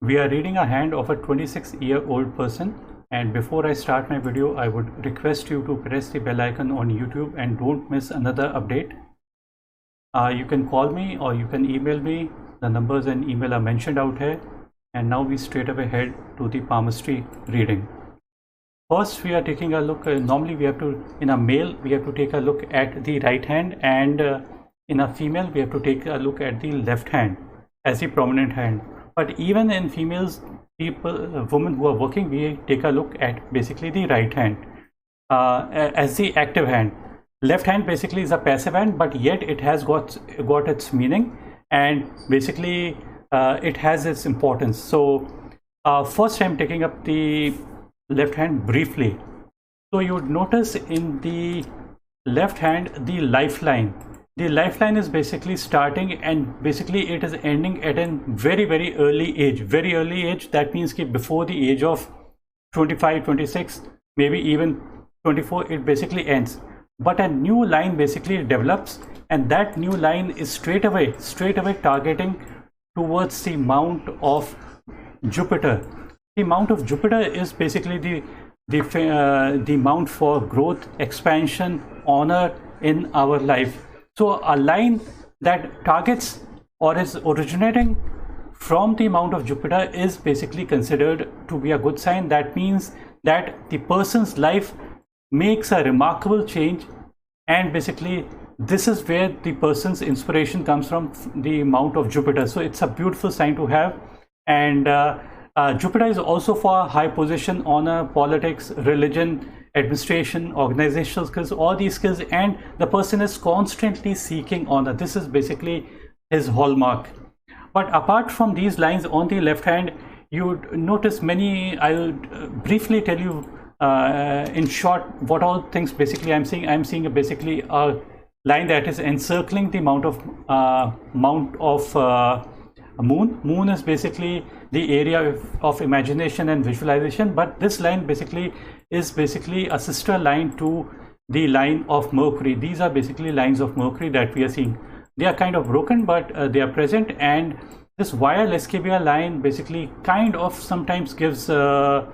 We are reading a hand of a 26-year-old person, and before I start my video, I would request you to press the bell icon on YouTube and don't miss another update. You can call me or you can email me. The numbers and email are mentioned out here. And now we straight away head to the palmistry reading. First, we are taking a look. Normally, we have to, in a male, we have to take a look at the right hand, and in a female, we have to take a look at the left hand as the prominent hand. But even in females, women who are working, we take a look at basically the right hand as the active hand. Left hand basically is a passive hand, but yet it has got its meaning, and basically it has its importance. So first I'm taking up the left hand briefly. So you would notice in the left hand the lifeline. The lifeline is basically starting, and basically it is ending at a very early age. Very early age, that means that before the age of 25, 26, maybe even 24, it basically ends. But a new line basically develops, and that new line is straight away targeting towards the mount of Jupiter. The mount of Jupiter is basically the mount for growth, expansion, honor in our life. So a line that targets or is originating from the mount of Jupiter is basically considered to be a good sign. That means that the person's life makes a remarkable change, and basically this is where the person's inspiration comes from, the mount of Jupiter. So it's a beautiful sign to have. And Jupiter is also for high position, honor, politics, religion, administration, organizational skills, all these skills, and the person is constantly seeking honor. This is basically his hallmark. But apart from these lines on the left hand, you would notice many. I will briefly tell you in short what all things basically I'm seeing. I'm seeing basically a line that is encircling the mount of moon. Moon is basically the area of imagination and visualization, but this line basically is basically a sister line to the line of Mercury. These are basically lines of Mercury that we are seeing. They are kind of broken, but they are present, and this via Lescabia line basically kind of sometimes gives it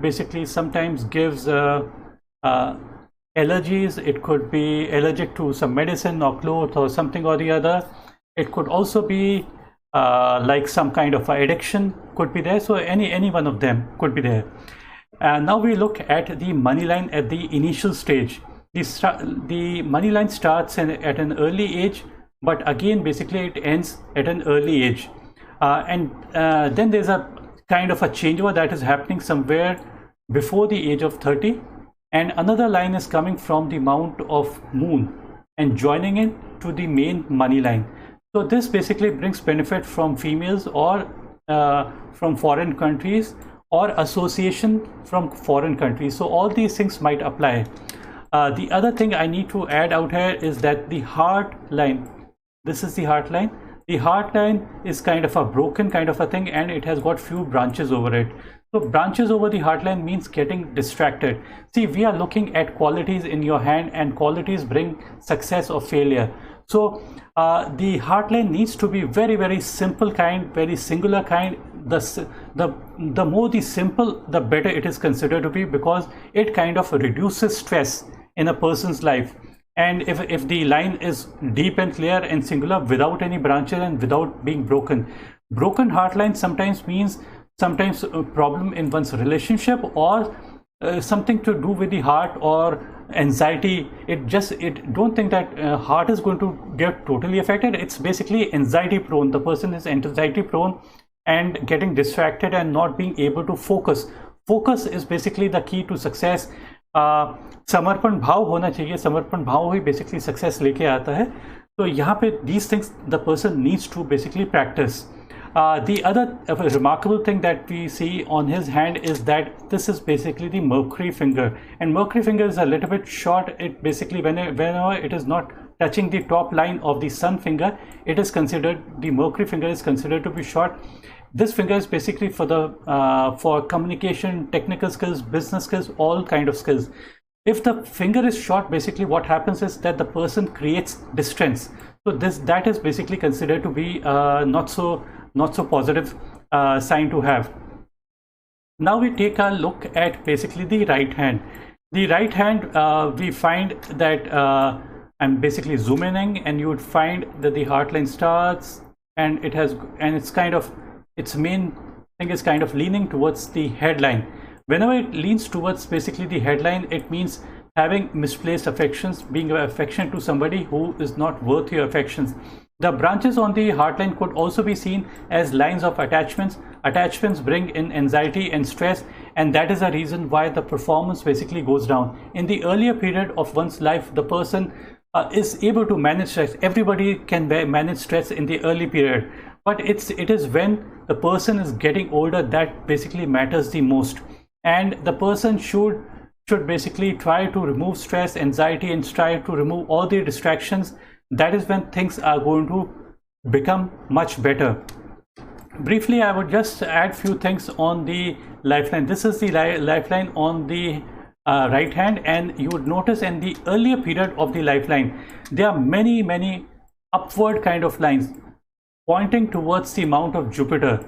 basically sometimes gives allergies. It could be allergic to some medicine or cloth or something or the other. It could also be like some kind of addiction could be there. So any one of them could be there. Now we look at the money line at the initial stage. The money line starts at an early age, but again basically it ends at an early age. And then there's a kind of a changeover that is happening somewhere before the age of 30. And another line is coming from the mount of moon and joining in to the main money line. So this basically brings benefit from females or from foreign countries, or association from foreign countries. So all these things might apply. The other thing I need to add out here is that the heart line, this is the heart line. The heart line is kind of a broken kind of a thing, and it has got few branches over it. So branches over the heart line means getting distracted. See, we are looking at qualities in your hand, and qualities bring success or failure. So the heart line needs to be very simple kind, very singular kind. The more the simple, the better it is considered to be, because it kind of reduces stress in a person's life. And if the line is deep and clear and singular without any branches and without being broken heart line sometimes means a problem in one's relationship, or something to do with the heart or anxiety. Don't think that heart is going to get totally affected. It's basically anxiety prone. The person is anxiety prone and getting distracted and not being able to focus. Focus is basically the key to success. समर्पण भाव होना चाहिए. समर्पण भाव ही basically success लेके आता है. तो यहाँ पे these things the person needs to basically practice. The other remarkable thing that we see on his hand is that this is basically the Mercury finger, and Mercury finger is a little bit short. It basically whenever it is not touching the top line of the sun finger, it is considered, the Mercury finger is considered to be short. This finger is basically for the for communication, technical skills, business skills, all kind of skills. If the finger is short, basically what happens is that the person creates distance. So that is basically considered to be not so positive. sign to have. Now we take a look at basically the right hand. The right hand, we find that I'm basically zooming in, and you would find that the heart line starts, and it's kind of, its main thing is kind of leaning towards the headline. Whenever it leans towards basically the headline, it means having misplaced affections, being affectionate to somebody who is not worth your affections. The branches on the heartline could also be seen as lines of attachments. Attachments bring in anxiety and stress, and that is the reason why the performance basically goes down. In the earlier period of one's life, the person is able to manage stress. Everybody can manage stress in the early period, but it is when the person is getting older that basically matters the most, and the person should basically try to remove stress, anxiety, and try to remove all the distractions. That is when things are going to become much better. Briefly, I would just add few things on the lifeline. This is the lifeline on the right hand, and you would notice in the earlier period of the lifeline there are many upward kind of lines pointing towards the mount of Jupiter.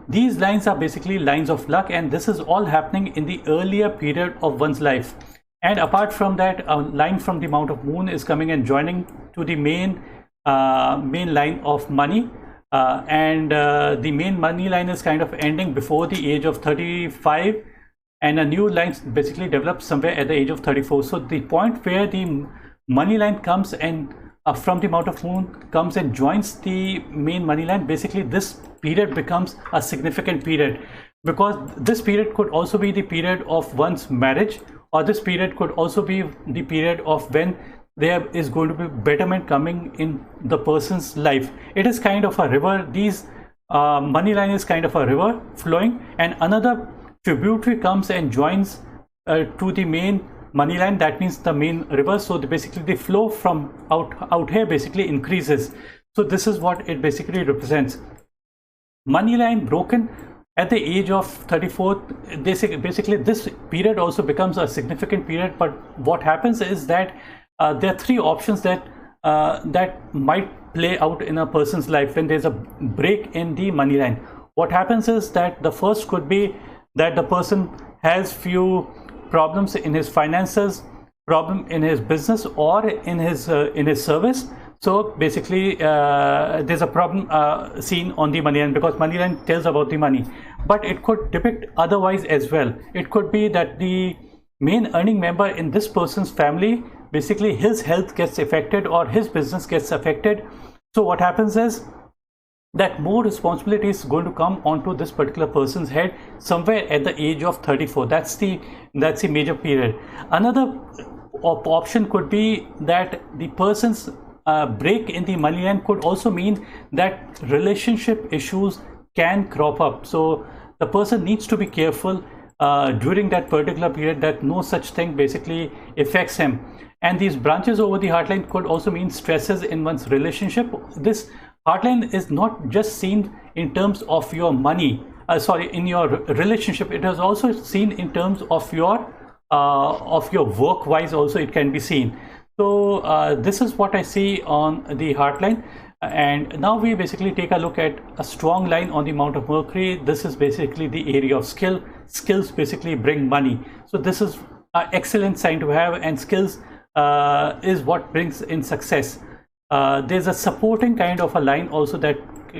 These lines are basically lines of luck, and this is all happening in the earlier period of one's life. And apart from that, a line from the mount of Moon is coming and joining to the main line of money, and the main money line is kind of ending before the age of 35, and a new line basically develops somewhere at the age of 34. So the point where the money line comes and from the mount of Moon comes and joins the main money line, basically this period becomes a significant period, because this period could also be the period of one's marriage, or this period could also be the period of when there is going to be betterment coming in the person's life. It is kind of a river. These money line is kind of a river flowing, and another tributary comes and joins to the main money line. That means the main river. So basically the flow from out here basically increases. So this is what it basically represents. Money line broken at the age of 34. Basically this period also becomes a significant period. But what happens is that there are three options that might play out in a person's life when there's a break in the money line. What happens is that the first could be that the person has few problems in his finances, problem in his business, or in his service. So basically there's a problem seen on the money line, because money line tells about the money, but it could depict otherwise as well. It could be that the main earning member in this person's family, basically his health gets affected or his business gets affected. So what happens is that more responsibility is going to come onto this particular person's head somewhere at the age of 34. That's the major period. Another option could be that the person's break in the money line could also mean that relationship issues can crop up. So the person needs to be careful during that particular period that no such thing basically affects him. And these branches over the heartline could also mean stresses in one's relationship. This heartline is not just seen in terms of your money, in your relationship. It is also seen in terms of your work wise also it can be seen. So this is what I see on the heartline. And now we basically take a look at a strong line on the mount of Mercury. This is basically the area of skill. Skills basically bring money. So this is an excellent sign to have, and skills is what brings in success. There's a supporting kind of a line also that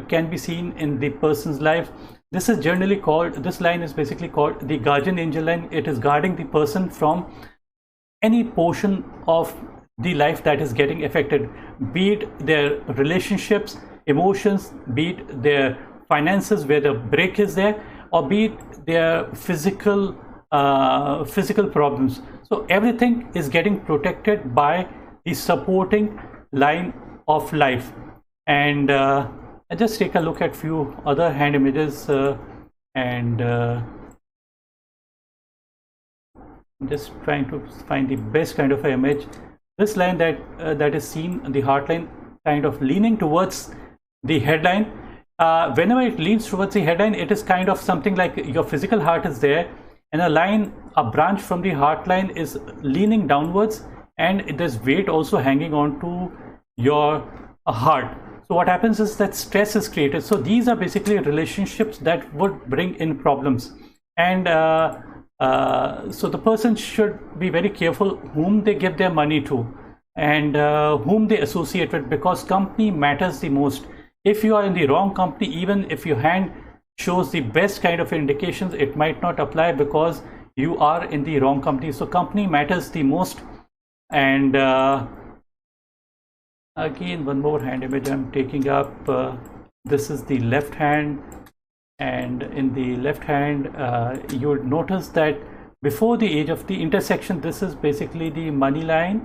can be seen in the person's life. This is generally called, this line is basically called the guardian angel line. It is guarding the person from any portion of the life that is getting affected, be it their relationships, emotions, be it their finances where the break is there, or be it their physical problems. So everything is getting protected by the supporting line of life. And I just take a look at few other hand images and just trying to find the best kind of image. This line that is seen in the heartline kind of leaning towards the headline. Whenever it leans towards the headline, it is kind of something like your physical heart is there, and a branch from the heartline is leaning downwards, and there's weight also hanging on to your heart. So what happens is that stress is created. So these are basically relationships that would bring in problems. And so the person should be very careful whom they give their money to and whom they associate with, because company matters the most. If you are in the wrong company, even if your hand shows the best kind of indications, it might not apply because you are in the wrong company. So company matters the most. And again, one more hand image I'm taking up. This is the left hand, and in the left hand you would notice that before the age of the intersection, this is basically the money line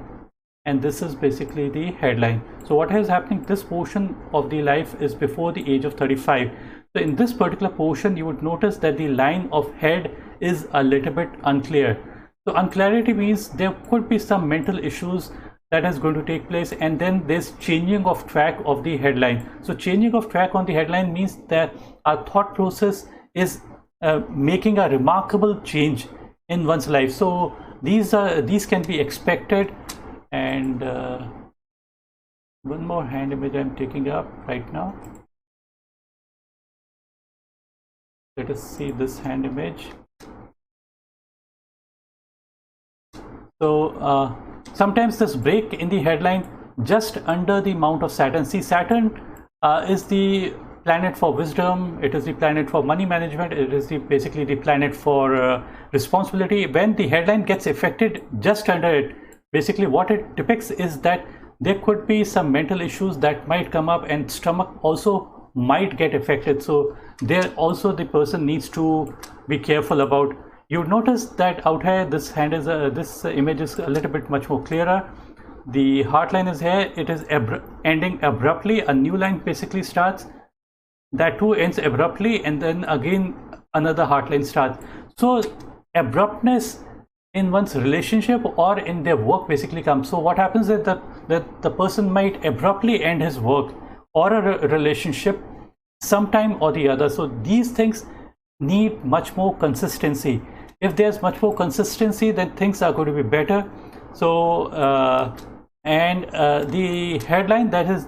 and this is basically the headline. So what is happening, this portion of the life is before the age of 35. So in this particular portion, you would notice that the line of head is a little bit unclear. So unclarity means there could be some mental issues that is going to take place, and then there's changing of track of the headline. So changing of track on the headline means that our thought process is making a remarkable change in one's life. So these can be expected. And one more hand image I'm taking up right now. Let us see this hand image. So sometimes this break in the headline just under the mount of Saturn. See, Saturn is the planet for wisdom, it is the planet for money management, it is basically the planet for responsibility. When the headline gets affected just under it, basically what it depicts is that there could be some mental issues that might come up, and stomach also might get affected. So there also the person needs to be careful about. You notice that out here this hand is this image is a little bit much more clearer. The heart line is here, it is ending abruptly. A new line basically starts, that too ends abruptly, and then again another heart line starts. So abruptness in one's relationship or in their work basically comes. So what happens is that the person might abruptly end his work or a relationship sometime or the other. So these things need much more consistency. If there's much more consistency, then things are going to be better. So the headline that is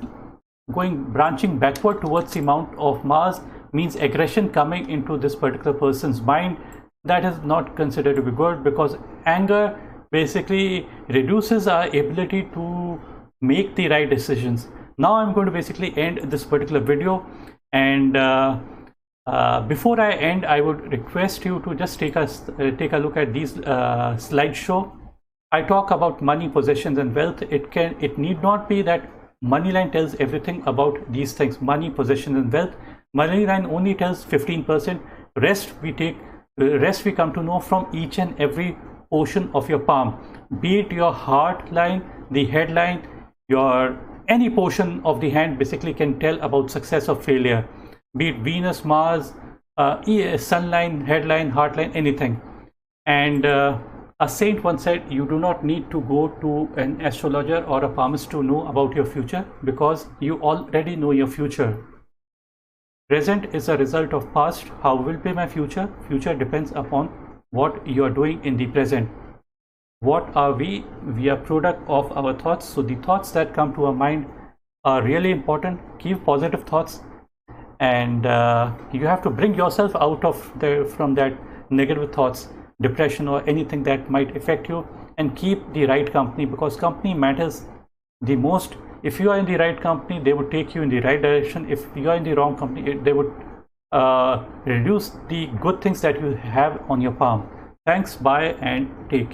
branching backward towards the mount of Mars means aggression coming into this particular person's mind. That is not considered to be good, because anger basically reduces our ability to make the right decisions. Now I'm going to basically end this particular video, and before I end, I would request you to just take a look at these slideshow. I talk about money, possessions and wealth. It need not be that money line tells everything about these things. Money, possessions and wealth. Money line only tells 15%. Rest we come to know from each and every portion of your palm, be it your heart line, the headline, any portion of the hand basically can tell about success or failure, be it Venus, Mars, sun line, headline, heart line, anything. And a saint once said, you do not need to go to an astrologer or a palmist to know about your future, because you already know your future. Present is a result of past. How will be my future? Future depends upon what you are doing in the present. What are we? We are product of our thoughts. So the thoughts that come to our mind are really important. Keep positive thoughts, and you have to bring yourself out of from that negative thoughts, depression or anything that might affect you, and keep the right company, because company matters the most. If you are in the right company, they would take you in the right direction. If you are in the wrong company, they would reduce the good things that you have on your palm. Thanks, bye, and take care.